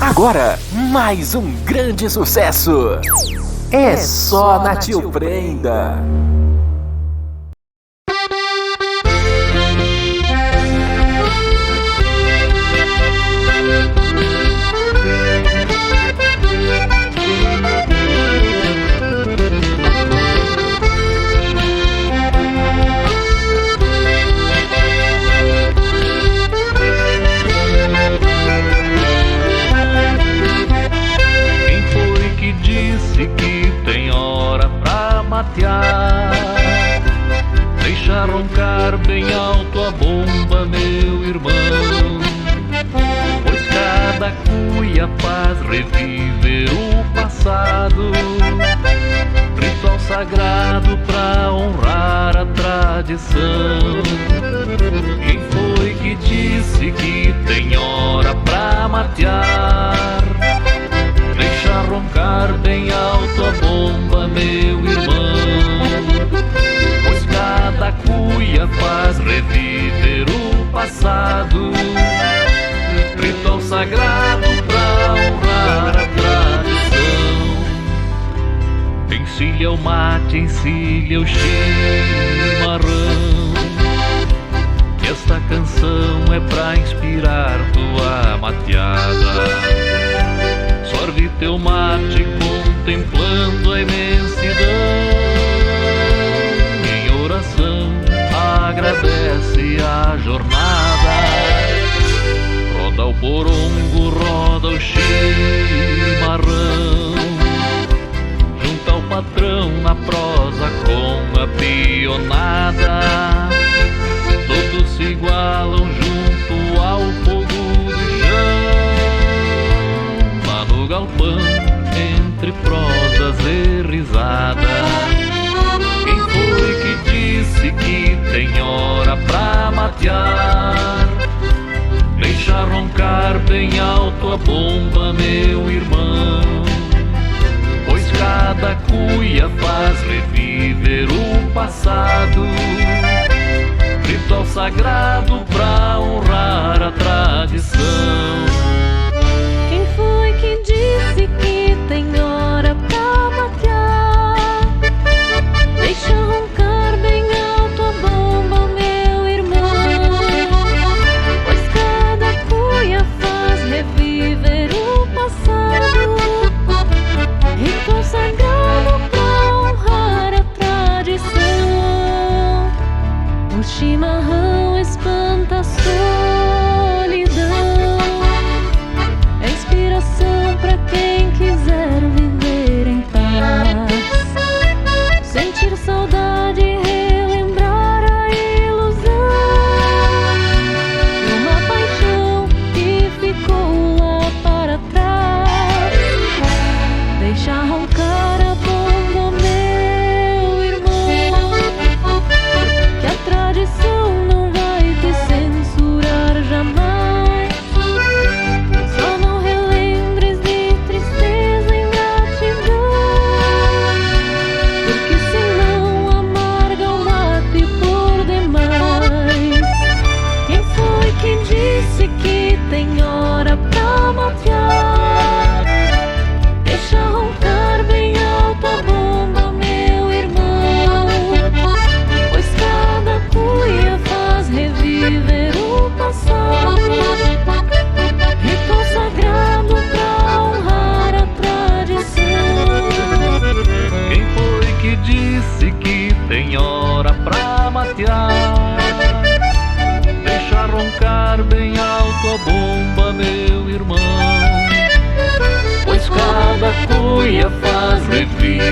Agora, mais um grande sucesso. É só na Tio Prenda. Deixa roncar bem alto a bomba, meu irmão, pois cada cuia faz reviver o passado. Ritual sagrado pra honrar a tradição. Quem foi que disse que tem hora pra matear? Deixa roncar bem alto a bomba, meu irmão, pois cada cuia faz reviver o passado. Ritual sagrado pra honrar a tradição. Encilha o mate, encilha o chimarrão, que esta canção é pra inspirar tua mateada. Sorve teu mate contemplando a imensidão, em oração agradece a jornada. Roda o porongo, roda o chimarrão, junta o patrão na prosa com a pionada. Todos se igualam junto ao fogo do chão, no galpão, entre prosas e risada. Quem foi que disse que tem hora pra matear? Deixa roncar bem alto a bomba, meu irmão, pois cada cuia faz reviver o passado. Ritual sagrado pra honrar a tradição. Quem foi que disse que tem hora pra matear? Deixa roncar bem alto a bomba, meu irmão, pois cada cuia faz reviver o passado. Ritual sagrado pra honrar a tradição. O chimarrão espanta a solidão, inspiração pra quem quiser viver em paz, sentir saudade e relembrar a ilusão de uma paixão que ficou lá para trás. Deixa roncar a bomba, meu irmão, que a tradição não vai te censurar jamais. Tem hora pra matear? Deixa roncar bem alto a bomba, meu irmão, pois cada cuia faz reviver o passado. Ritual sagrado pra honrar a tradição. Quem foi que disse que tem hora pra matear? Deixa roncar bem alto a bomba, meu irmão, pois cada cuia faz reviver